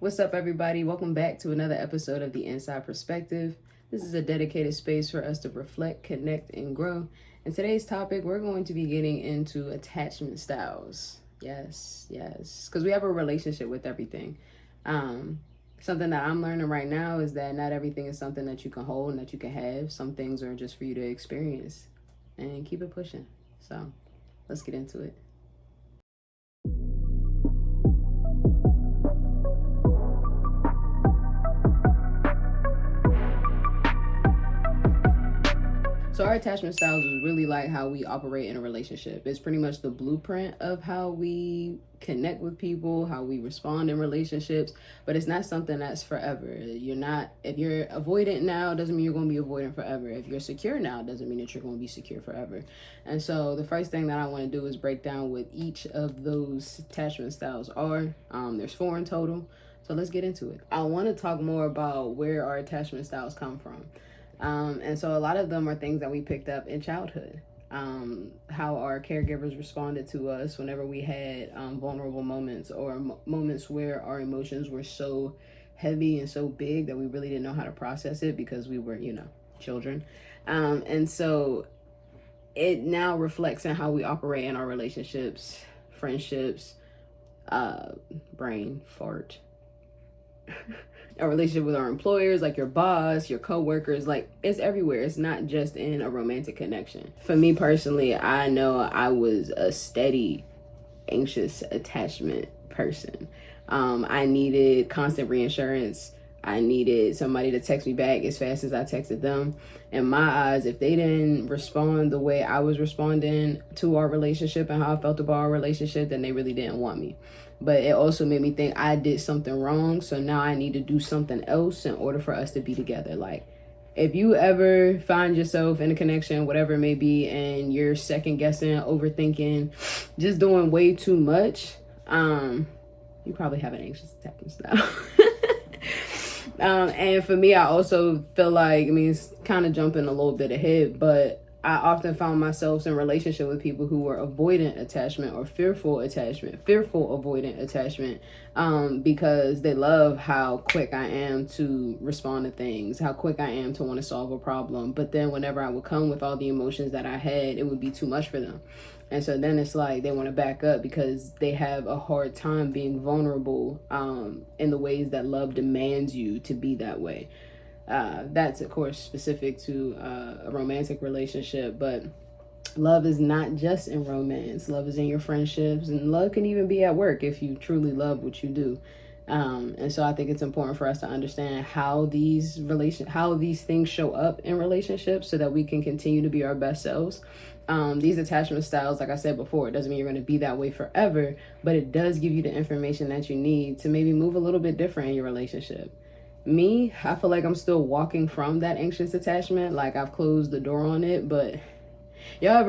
What's up, everybody? Welcome back to another episode of The Inside Perspective. This is a dedicated space for us to reflect, connect, and grow. In today's topic, we're going to be getting into attachment styles. Yes, because we have a relationship with everything. Something that I'm learning right now is that not everything is something that you can hold and that you can have. Some things are just for you to experience and keep it pushing. So let's get into it. So our attachment styles is really like how we operate in a relationship. It's pretty much the blueprint of how we connect with people, how we respond in relationships, but it's not something that's forever. If you're avoidant now, doesn't mean you're going to be avoidant forever. If you're secure now, doesn't mean that you're going to be secure forever. And so the first thing that I want to do is break down what each of those attachment styles are. There's 4 in total. So let's get into it. I want to talk more about where our attachment styles come from. And so a lot of them are things that we picked up in childhood. How our caregivers responded to us whenever we had vulnerable moments or moments where our emotions were so heavy and so big that we really didn't know how to process it because we were, children. And so it now reflects in how we operate in our relationships, friendships, brain fart. A relationship with our employers, like your boss, your coworkers, like it's everywhere. It's not just in a romantic connection. For me personally, I know I was a steady, anxious attachment person. I needed constant reassurance. I needed somebody to text me back as fast as I texted them. In my eyes, if they didn't respond the way I was responding to our relationship and how I felt about our relationship, then they really didn't want me. But it also made me think I did something wrong, so now I need to do something else in order for us to be together. Like, if you ever find yourself in a connection, whatever it may be, and you're second guessing, overthinking, just doing way too much, you probably have an anxious attachment style. And for me, I also feel like, it's kind of jumping a little bit ahead, but I often found myself in relationship with people who were avoidant attachment or fearful avoidant attachment, because they love how quick I am to respond to things, how quick I am to want to solve a problem. But then whenever I would come with all the emotions that I had, it would be too much for them. And so then it's like they want to back up because they have a hard time being vulnerable in the ways that love demands you to be that way. That's, of course, specific to a romantic relationship, but love is not just in romance. Love is in your friendships, and love can even be at work if you truly love what you do. And so I think it's important for us to understand how these things show up in relationships so that we can continue to be our best selves. These attachment styles, like I said before, it doesn't mean you're going to be that way forever, but it does give you the information that you need to maybe move a little bit different in your relationship. Me, I feel like I'm still walking from that anxious attachment. Like I've closed the door on it, but y'all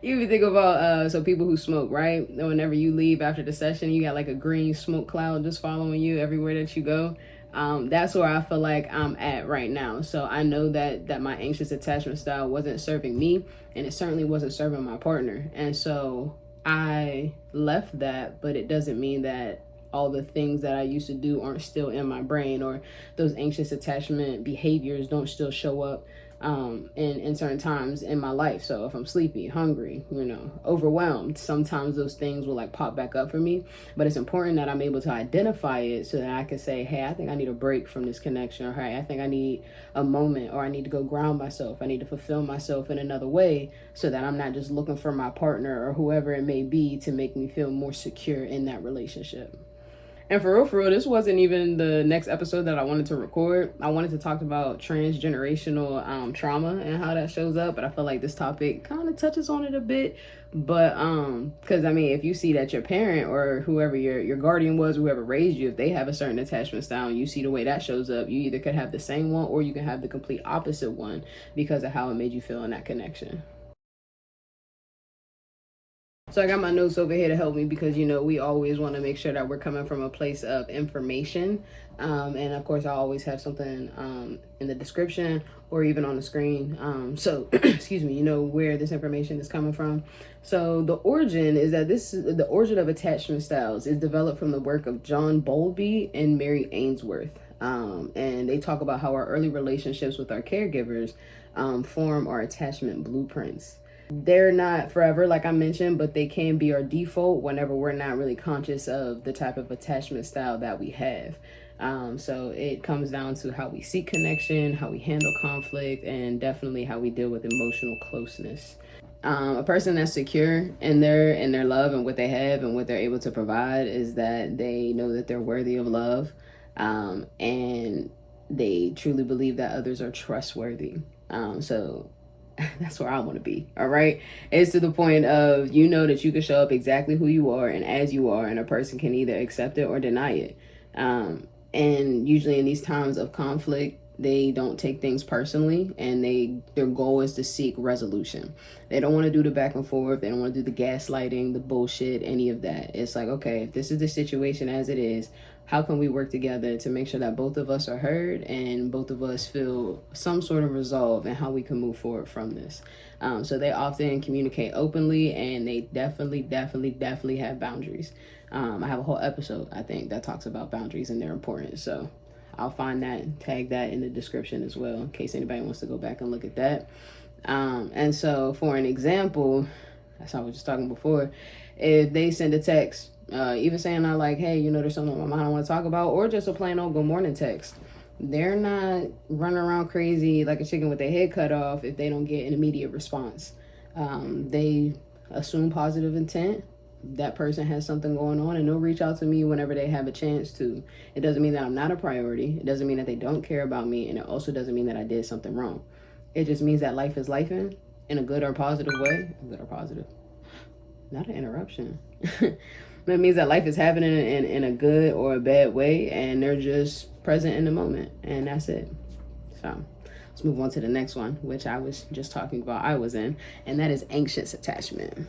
you think about so people who smoke, right? Whenever you leave after the session, you got like a green smoke cloud just following you everywhere that you go. That's where I feel like I'm at right now. So I know that my anxious attachment style wasn't serving me, and it certainly wasn't serving my partner. And so I left that, but it doesn't mean that all the things that I used to do aren't still in my brain, or those anxious attachment behaviors don't still show up in certain times in my life. So if I'm sleepy, hungry, overwhelmed, sometimes those things will like pop back up for me. But it's important that I'm able to identify it so that I can say, hey, I think I need a break from this connection, or hey, I think I need a moment, or I need to go ground myself. I need to fulfill myself in another way so that I'm not just looking for my partner or whoever it may be to make me feel more secure in that relationship. And for real, this wasn't even the next episode that I wanted to record. I wanted to talk about transgenerational trauma and how that shows up, but I feel like this topic kind of touches on it a bit. But because if you see that your parent or whoever your guardian was, whoever raised you, if they have a certain attachment style and you see the way that shows up, you either could have the same one or you can have the complete opposite one because of how it made you feel in that connection. So I got my notes over here to help me because, you know, we always want to make sure that we're coming from a place of information. And of course, I always have something in the description or even on the screen. So, excuse me, you know where this information is coming from. So the origin is that the origin of attachment styles is developed from the work of John Bowlby and Mary Ainsworth. And they talk about how our early relationships with our caregivers form our attachment blueprints. They're not forever, like I mentioned, but they can be our default whenever we're not really conscious of the type of attachment style that we have. So it comes down to how we seek connection, how we handle conflict, and definitely how we deal with emotional closeness. A person that's secure in their love and what they have and what they're able to provide is that they know that they're worthy of love, and they truly believe that others are trustworthy. So that's where I want to be. All right. It's to the point of, you know, that you can show up exactly who you are and as you are, and a person can either accept it or deny it. And usually in these times of conflict, they don't take things personally, and their goal is to seek resolution. They don't want to do the back and forth. They don't want to do the gaslighting, the bullshit, any of that. It's like, okay, if this is the situation as it is, how can we work together to make sure that both of us are heard and both of us feel some sort of resolve and how we can move forward from this. So they often communicate openly, and they definitely have boundaries. I have a whole episode, I think, that talks about boundaries and their importance. So I'll find that and tag that in the description as well, in case anybody wants to go back and look at that. And so for an example, that's how I was just talking before, if they send a text, even saying I like, hey, you know, there's something on my mind I want to talk about, or just a plain old good morning text, they're not running around crazy like a chicken with their head cut off if they don't get an immediate response. They assume positive intent. That person has something going on, and they'll reach out to me whenever they have a chance to. It doesn't mean that I'm not a priority. It doesn't mean that they don't care about me, and it also doesn't mean that I did something wrong. It just means that life is lifing in a good or positive way. Good or positive. Not an interruption. It means that life is happening in a good or a bad way, and they're just present in the moment, and that's it. So let's move on to the next one, which I was just talking about I was in, and that is anxious attachment.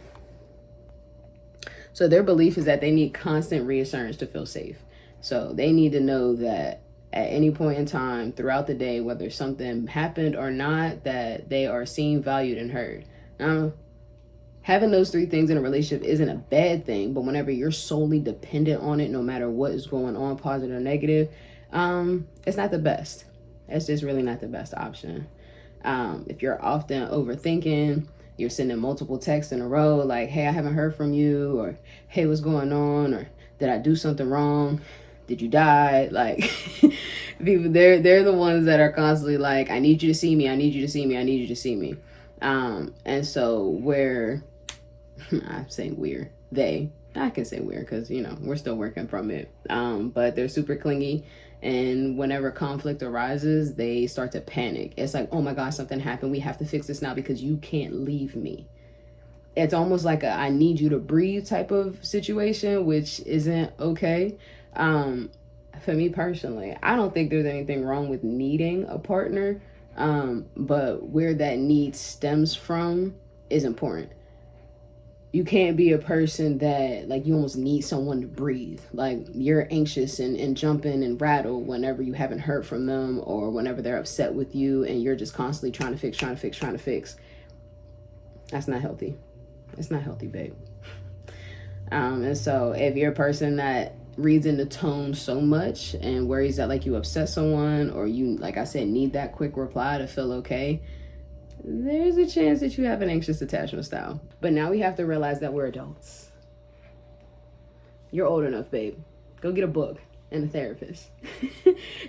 So their belief is that they need constant reassurance to feel safe. So they need to know that at any point in time throughout the day, whether something happened or not, that they are seen, valued, and heard. Now, having those three things in a relationship isn't a bad thing, but whenever you're solely dependent on it, no matter what is going on, positive or negative, it's not the best. It's just really not the best option. If you're often overthinking, you're sending multiple texts in a row, like, hey, I haven't heard from you, or hey, what's going on, or did I do something wrong? Did you die? Like, people, they're the ones that are constantly like, I need you to see me, I need you to see me, I need you to see me. And so where I'm saying I can say we're, because, you know, we're still working from it. But they're super clingy. And whenever conflict arises, they start to panic. It's like, oh my God, something happened. We have to fix this now because you can't leave me. It's almost like I need you to breathe type of situation, which isn't okay. For me personally, I don't think there's anything wrong with needing a partner. But where that need stems from is important. You can't be a person that, like, you almost need someone to breathe. Like, you're anxious and jumping and rattle whenever you haven't heard from them, or whenever they're upset with you and you're just constantly trying to fix. That's not healthy. It's not healthy, babe. And so if you're a person that reads in the tone so much and worries that, like, you upset someone, or you, like I said, need that quick reply to feel okay, there's a chance that you have an anxious attachment style. But now we have to realize that we're adults. You're old enough, babe. Go get a book and a therapist.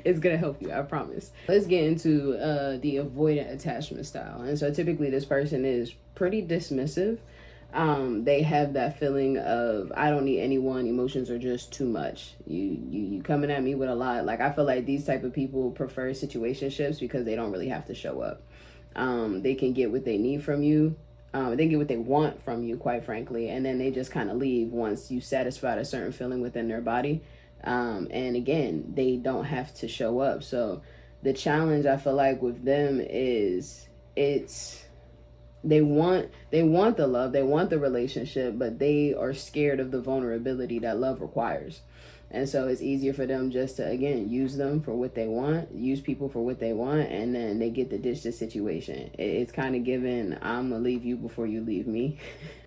It's gonna help you, I promise. Let's get into the avoidant attachment style. And so typically this person is pretty dismissive. They have that feeling of, I don't need anyone, emotions are just too much. You coming at me with a lot. Like, I feel like these type of people prefer situationships because they don't really have to show up. They can get what they need from you. They get what they want from you, quite frankly, and then they just kind of leave once you satisfied a certain feeling within their body. And again, they don't have to show up. So the challenge, I feel like, with them is they want the love, they want the relationship, but they are scared of the vulnerability that love requires. And so it's easier for them just to, again, use them for what they want, use people for what they want, and then they get to ditch the situation. It's kind of given, I'm going to leave you before you leave me.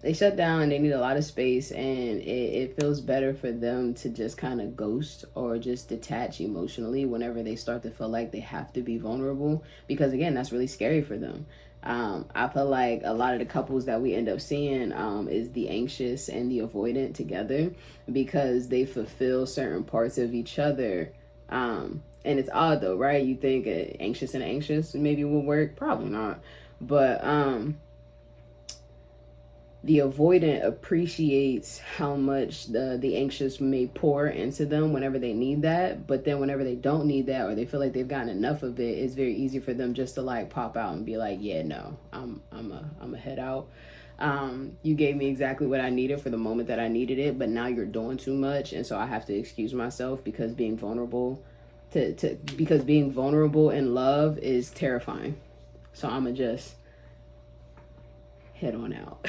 They shut down, they need a lot of space, and it feels better for them to just kind of ghost or just detach emotionally whenever they start to feel like they have to be vulnerable, because, again, that's really scary for them. I feel like a lot of the couples that we end up seeing is the anxious and the avoidant together, because they fulfill certain parts of each other. And it's odd though, right? You think anxious and anxious maybe will work, probably not. But the avoidant appreciates how much the anxious may pour into them whenever they need that, but then whenever they don't need that, or they feel like they've gotten enough of it, it's very easy for them just to like pop out and be like, yeah, no, I'm a head out. You gave me exactly what I needed for the moment that I needed it, but now you're doing too much, and so I have to excuse myself, because being vulnerable because being vulnerable in love is terrifying. So I'ma just head on out.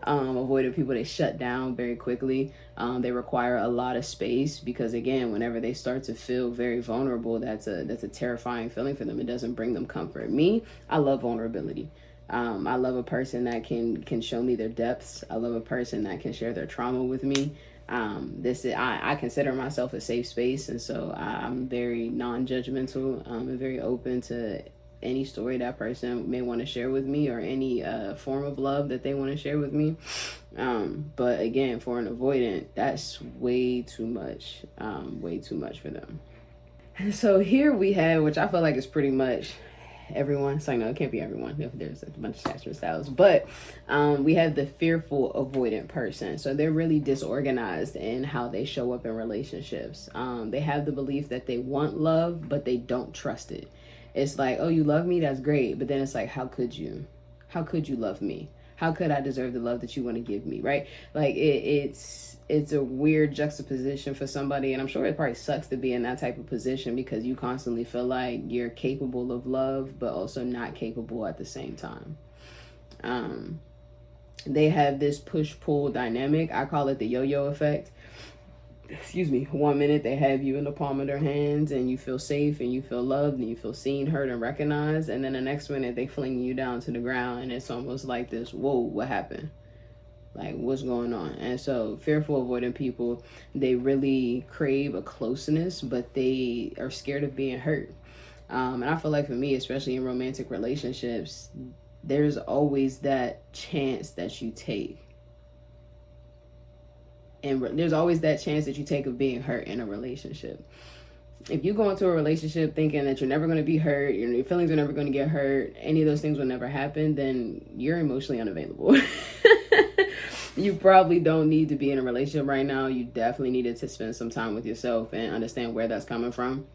Avoiding people, they shut down very quickly. They require a lot of space, because, again, whenever they start to feel very vulnerable, that's a terrifying feeling for them. It doesn't bring them comfort. Me, I love vulnerability. I love a person that can show me their depths. I love a person that can share their trauma with me. I consider myself a safe space, and so I'm very non-judgmental. And very open to any story that person may want to share with me, or any form of love that they want to share with me. But again, for an avoidant, that's way too much for them. And so here we have, which I feel like is pretty much everyone. So I know it can't be everyone if there's a bunch of attachment styles, but we have the fearful avoidant person. So they're really disorganized in how they show up in relationships. They have the belief that they want love, but they don't trust it. It's like, oh, you love me, that's great, but then it's like, how could you love me? How could I deserve the love that you want to give me, right? Like it's a weird juxtaposition for somebody, and I'm sure it probably sucks to be in that type of position, because you constantly feel like you're capable of love, but also not capable at the same time. They have this push-pull dynamic. I call it the yo-yo effect. Excuse me. 1 minute they have you in the palm of their hands, and you feel safe, and you feel loved, and you feel seen, heard, and recognized. And then the next minute they fling you down to the ground, and it's almost like this, whoa, what happened? Like, what's going on? And so fearful avoidant people, they really crave a closeness, but they are scared of being hurt. And I feel like for me, especially in romantic relationships, there's always that chance that you take. And there's always that chance that you take of being hurt in a relationship. If you go into a relationship thinking that you're never going to be hurt, your feelings are never going to get hurt, any of those things will never happen, then you're emotionally unavailable. You probably don't need to be in a relationship right now. You definitely needed to spend some time with yourself and understand where that's coming from.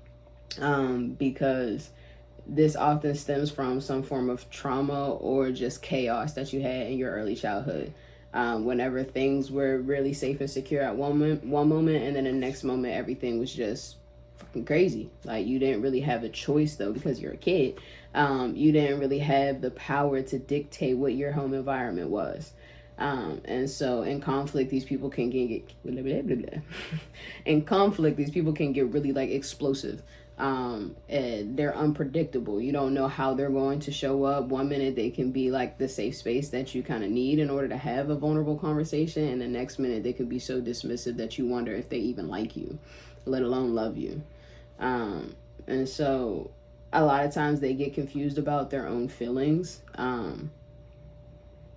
Because this often stems from some form of trauma or just chaos that you had in your early childhood. Whenever things were really safe and secure at one moment, and then the next moment everything was just fucking crazy. Like, you didn't really have a choice though, because you're a kid. You didn't really have the power to dictate what your home environment was. And so in conflict, these people can get in conflict, these people can get really like explosive. And they're unpredictable. You don't know how they're going to show up. 1 minute they can be like the safe space that you kind of need in order to have a vulnerable conversation, and the next minute they could be so dismissive that you wonder if they even like you, let alone love you. And so a lot of times they get confused about their own feelings.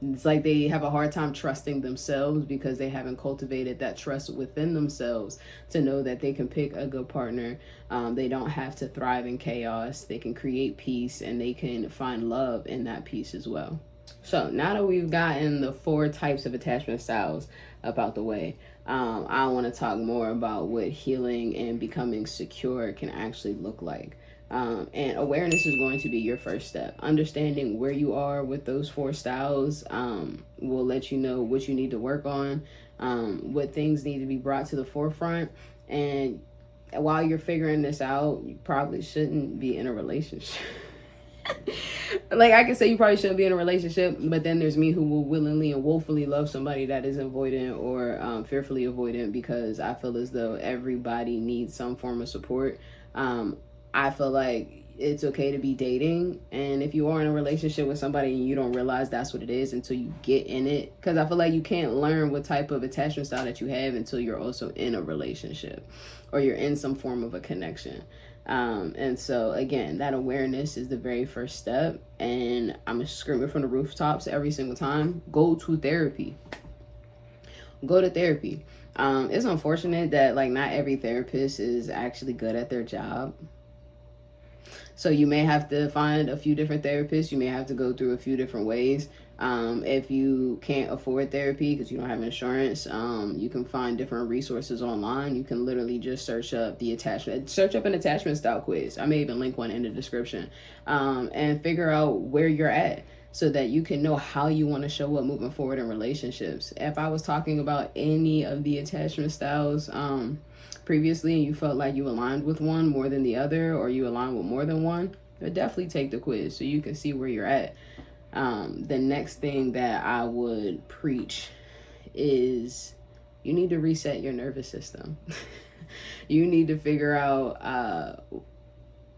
It's like they have a hard time trusting themselves, because they haven't cultivated that trust within themselves to know that they can pick a good partner. They don't have to thrive in chaos. They can create peace, and they can find love in that peace as well. So now that we've gotten the 4 types of attachment styles about the way, I want to talk more about what healing and becoming secure can actually look like. And awareness is going to be your first step. Understanding where you are with those 4 styles will let you know what you need to work on, what things need to be brought to the forefront. And while you're figuring this out, you probably shouldn't be in a relationship. Like, I can say you probably shouldn't be in a relationship, but then there's me who will willingly and woefully love somebody that is avoidant or fearfully avoidant, because I feel as though everybody needs some form of support. I feel like it's okay to be dating, and if you are in a relationship with somebody and you don't realize that's what it is until you get in it, because I feel like you can't learn what type of attachment style that you have until you're also in a relationship or you're in some form of a connection. And so again, that awareness is the very first step, and I'm screaming from the rooftops every single time: go to therapy. Go to therapy. It's unfortunate that like not every therapist is actually good at their job. So you may have to find a few different therapists. You may have to go through a few different ways. If you can't afford therapy because you don't have insurance, you can find different resources online. You can literally just search up an attachment style quiz. I may even link one in the description, and figure out where you're at, so that you can know how you want to show up moving forward in relationships. If I was talking about any of the attachment styles previously, and you felt like you aligned with one more than the other, or you aligned with more than one, but definitely take the quiz so you can see where you're at. The next thing that I would preach is you need to reset your nervous system. You need to figure out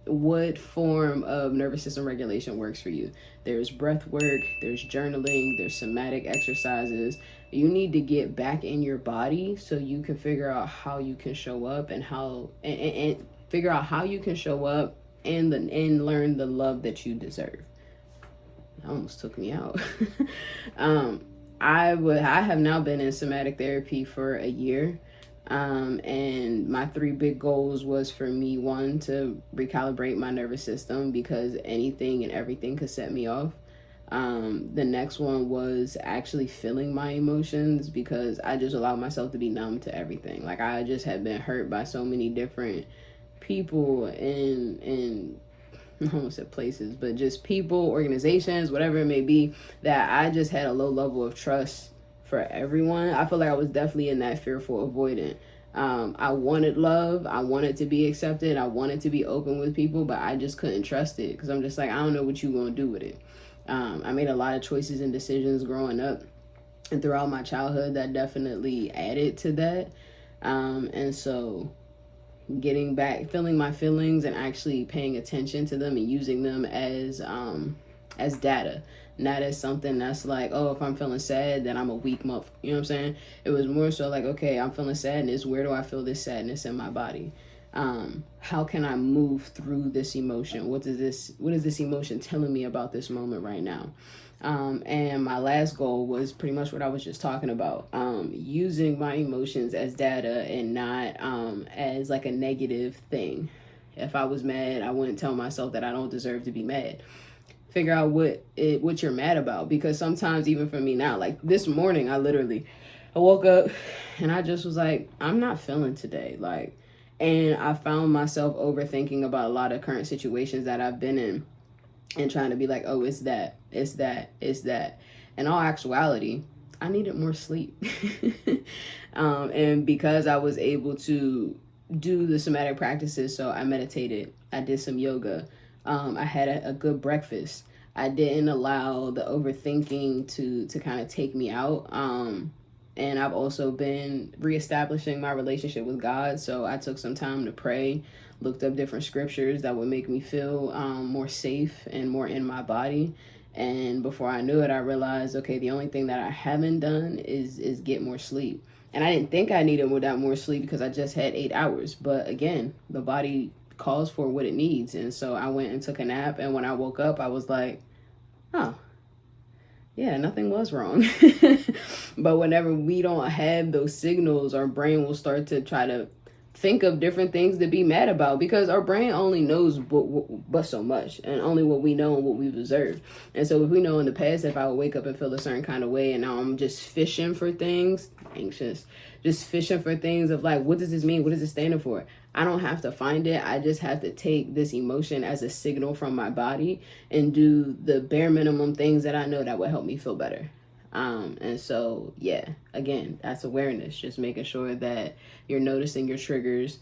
what form of nervous system regulation works for you. There's breath work, there's journaling, there's somatic exercises. You need to get back in your body so you can figure out how you can show up and figure out how you can show up and learn the love that you deserve. That almost took me out. I have now been in somatic therapy for a year. And my 3 big goals was for me, one, to recalibrate my nervous system, because anything and everything could set me off. The next one was actually feeling my emotions, because I just allowed myself to be numb to everything. Like, I just had been hurt by so many different people and I almost said places, but just people, organizations, whatever it may be, that I just had a low level of trust for everyone. I feel like I was definitely in that fearful avoidant. I wanted love. I wanted to be accepted. I wanted to be open with people, but I just couldn't trust it, because I'm just like, I don't know what you're going to do with it. I made a lot of choices and decisions growing up and throughout my childhood that definitely added to that. And so getting back, feeling my feelings and actually paying attention to them and using them as data, not as something that's like, oh, if I'm feeling sad, then I'm a weak month. You know what I'm saying? It was more so like, okay, I'm feeling sadness. Where do I feel this sadness in my body? How can I move through this emotion? What is this emotion telling me about this moment right now? And my last goal was pretty much what I was just talking about, using my emotions as data and not as like a negative thing. If I was mad, I wouldn't tell myself that I don't deserve to be mad. Figure out what you're mad about, because sometimes, even for me now, like this morning, I woke up and I just was like, I'm not feeling today, like, and I found myself overthinking about a lot of current situations that I've been in and trying to be like, oh, it's that. In all actuality, I needed more sleep. And because I was able to do the somatic practices, so I meditated, I did some yoga, I had a good breakfast, I didn't allow the overthinking to kind of take me out. And I've also been reestablishing my relationship with God. So I took some time to pray, looked up different scriptures that would make me feel more safe and more in my body. And before I knew it, I realized, okay, the only thing that I haven't done is get more sleep. And I didn't think I needed more sleep because I just had 8 hours. But again, the body calls for what it needs. And so I went and took a nap. And when I woke up, I was like, oh, yeah, nothing was wrong. But whenever we don't have those signals, our brain will start to try to think of different things to be mad about, because our brain only knows but so much, and only what we know and what we've observed. And so if we know in the past, if I would wake up and feel a certain kind of way, and now I'm just fishing for things, anxious, just fishing for things of like, what does this mean? What is it standing for? I don't have to find it. I just have to take this emotion as a signal from my body and do the bare minimum things that I know that will help me feel better. And so, yeah, again, that's awareness, just making sure that you're noticing your triggers,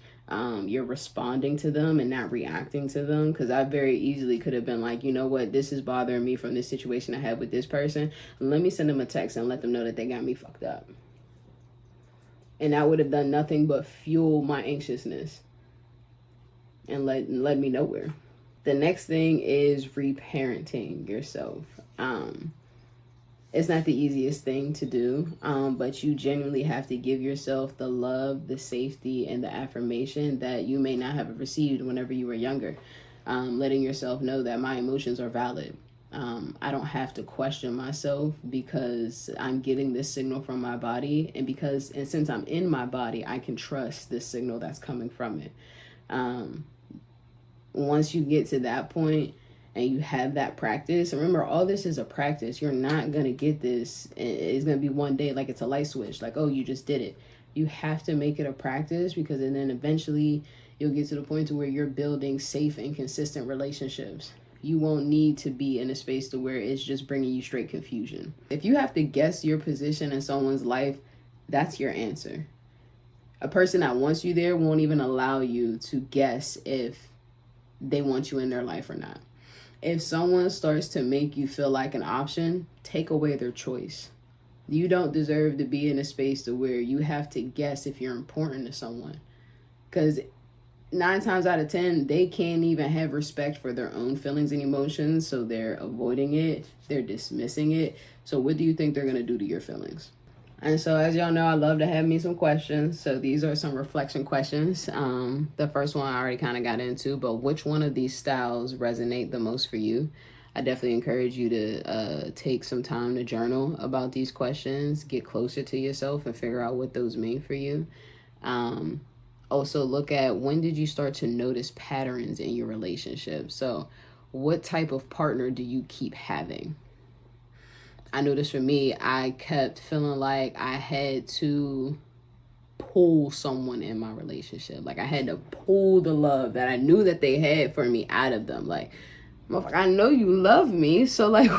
you're responding to them and not reacting to them. Because I very easily could have been like, you know what, this is bothering me from this situation I had with this person. Let me send them a text and let them know that they got me fucked up. And that would have done nothing but fuel my anxiousness and led me nowhere. The next thing is reparenting yourself. It's not the easiest thing to do, but you genuinely have to give yourself the love, the safety, and the affirmation that you may not have received whenever you were younger. Letting yourself know that my emotions are valid. I don't have to question myself because I'm getting this signal from my body, and since I'm in my body, I can trust this signal that's coming from it. Once you get to that point, and you have that practice, remember, all this is a practice. You're not going to get this. It's going to be one day like it's a light switch. Like, oh, you just did it. You have to make it a practice, because and then eventually you'll get to the point to where you're building safe and consistent relationships. You won't need to be in a space to where it's just bringing you straight confusion. If you have to guess your position in someone's life, that's your answer. A person that wants you there won't even allow you to guess if they want you in their life or not. If someone starts to make you feel like an option, take away their choice. You don't deserve to be in a space to where you have to guess if you're important to someone. Because 9 times out of 10, they can't even have respect for their own feelings and emotions, so they're avoiding it, they're dismissing it. So what do you think they're going to do to your feelings? And so, as y'all know, I love to have me some questions. So these are some reflection questions. The first one I already kind of got into, but which one of these styles resonate the most for you? I definitely encourage you to take some time to journal about these questions, get closer to yourself, and figure out what those mean for you. Also, look at, when did you start to notice patterns in your relationship? So what type of partner do you keep having? I noticed for me, I kept feeling like I had to pull someone in my relationship. Like I had to pull the love that I knew that they had for me out of them. Like, I know you love me, so like,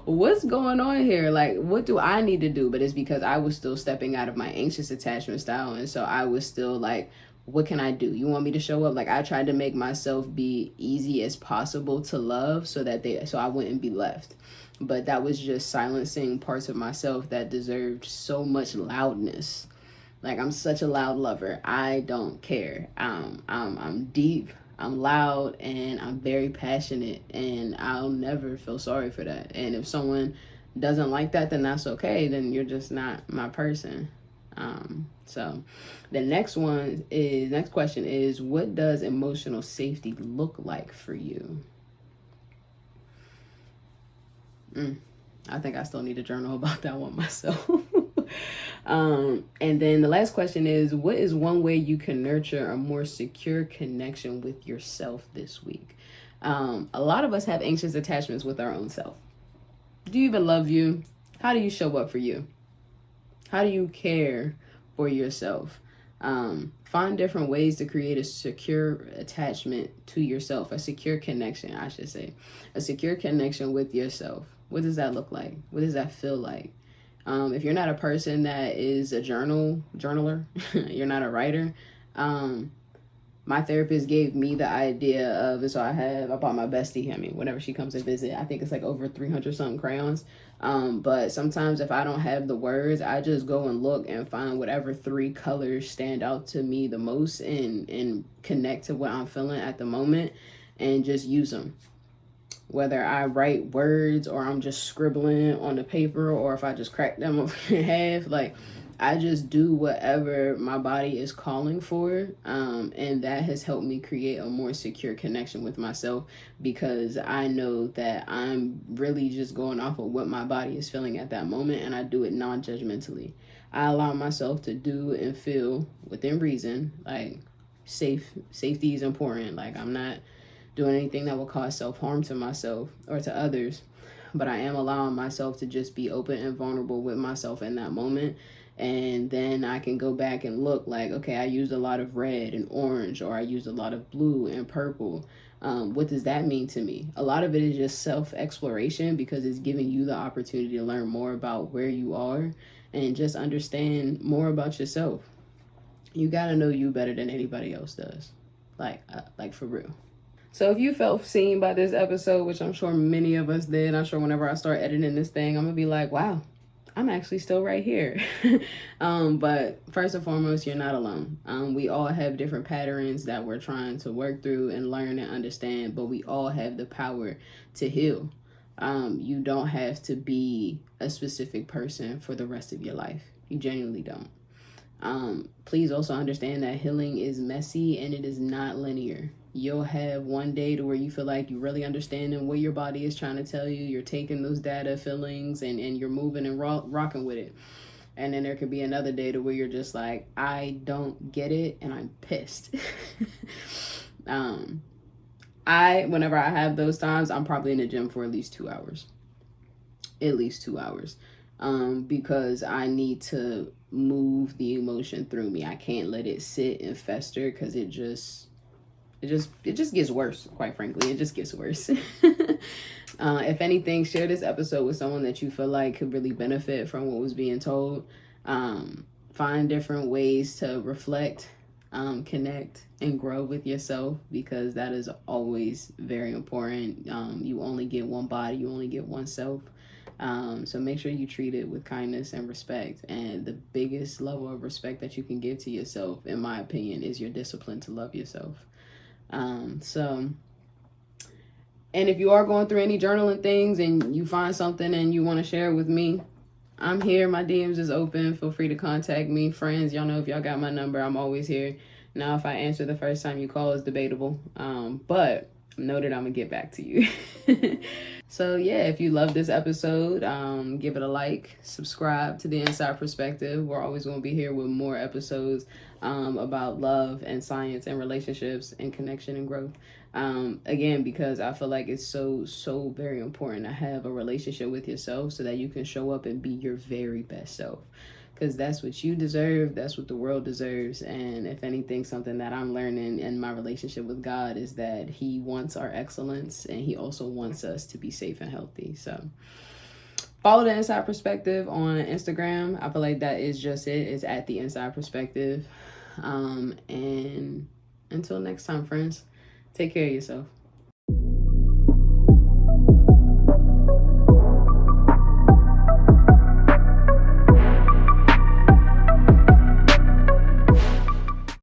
what's going on here? Like, what do I need to do? But it's because I was still stepping out of my anxious attachment style. And so I was still like, what can I do? You want me to show up? Like, I tried to make myself be easy as possible to love so I wouldn't be left. But that was just silencing parts of myself that deserved so much loudness. Like, I'm such a loud lover. I don't care. I'm deep, I'm loud, and I'm very passionate, and I'll never feel sorry for that. And if someone doesn't like that, then that's okay. Then you're just not my person. So the next question is, what does emotional safety look like for you? I think I still need to journal about that one myself. And then the last question is, what is one way you can nurture a more secure connection with yourself this week? A lot of us have anxious attachments with our own self. Do you even love you? How do you show up for you? How do you care for yourself? Find different ways to create a secure attachment to yourself, a secure connection, I should say, a secure connection with yourself. What does that look like? What does that feel like? If you're not a person that is a journaler, you're not a writer. My therapist gave me the idea of, and so I bought my bestie, whenever she comes to visit, I think it's like over 300 something crayons. But sometimes if I don't have the words, I just go and look and find whatever 3 colors stand out to me the most and connect to what I'm feeling at the moment and just use them. Whether I write words or I'm just scribbling on the paper, or if I just crack them up in half, like I just do whatever my body is calling for. And that has helped me create a more secure connection with myself, because I know that I'm really just going off of what my body is feeling at that moment, and I do it non-judgmentally. I allow myself to do and feel within reason. Like, safety is important. Like, I'm not doing anything that will cause self-harm to myself or to others, but I am allowing myself to just be open and vulnerable with myself in that moment. And then I can go back and look like, okay, I used a lot of red and orange, or I used a lot of blue and purple. What does that mean to me? A lot of it is just self-exploration, because it's giving you the opportunity to learn more about where you are and just understand more about yourself. You gotta know you better than anybody else does. Like for real. So if you felt seen by this episode, which I'm sure many of us did, I'm sure whenever I start editing this thing, I'm gonna be like, wow, I'm actually still right here. But first and foremost, you're not alone. We all have different patterns that we're trying to work through and learn and understand, but we all have the power to heal. You don't have to be a specific person for the rest of your life. You genuinely don't. Please also understand that healing is messy and it is not linear. You'll have one day to where you feel like you really understanding what your body is trying to tell you. You're taking those data feelings and you're moving and rocking with it. And then there could be another day to where you're just like, I don't get it and I'm pissed. Whenever I have those times, I'm probably in the gym for at least 2 hours. At least 2 hours. Because I need to move the emotion through me. I can't let it sit and fester because it just gets worse, quite frankly. It just gets worse. If anything, share this episode with someone that you feel like could really benefit from what was being told. Find different ways to reflect, connect, and grow with yourself, because that is always very important. You only get one body, you only get one self. So make sure you treat it with kindness and respect. And the biggest level of respect that you can give to yourself, in my opinion, is your discipline to love yourself. And if you are going through any journaling things and you find something and you want to share it with me, I'm here. My DMs is open. Feel free to contact me. Friends, y'all know if y'all got my number, I'm always here. Now, if I answer the first time you call is debatable. But know that I'm going to get back to you. So yeah, if you love this episode, give it a like, subscribe to The Inside Perspective. We're always going to be here with more episodes about love and science and relationships and connection and growth. Again, because I feel like it's so very important to have a relationship with yourself so that you can show up and be your very best self. Because that's what you deserve. That's what the world deserves. And if anything, something that I'm learning in my relationship with God is that he wants our excellence and he also wants us to be safe and healthy. So follow The Inside Perspective on Instagram. I feel like that is just it. It's at The Inside Perspective. And until next time, friends, take care of yourself.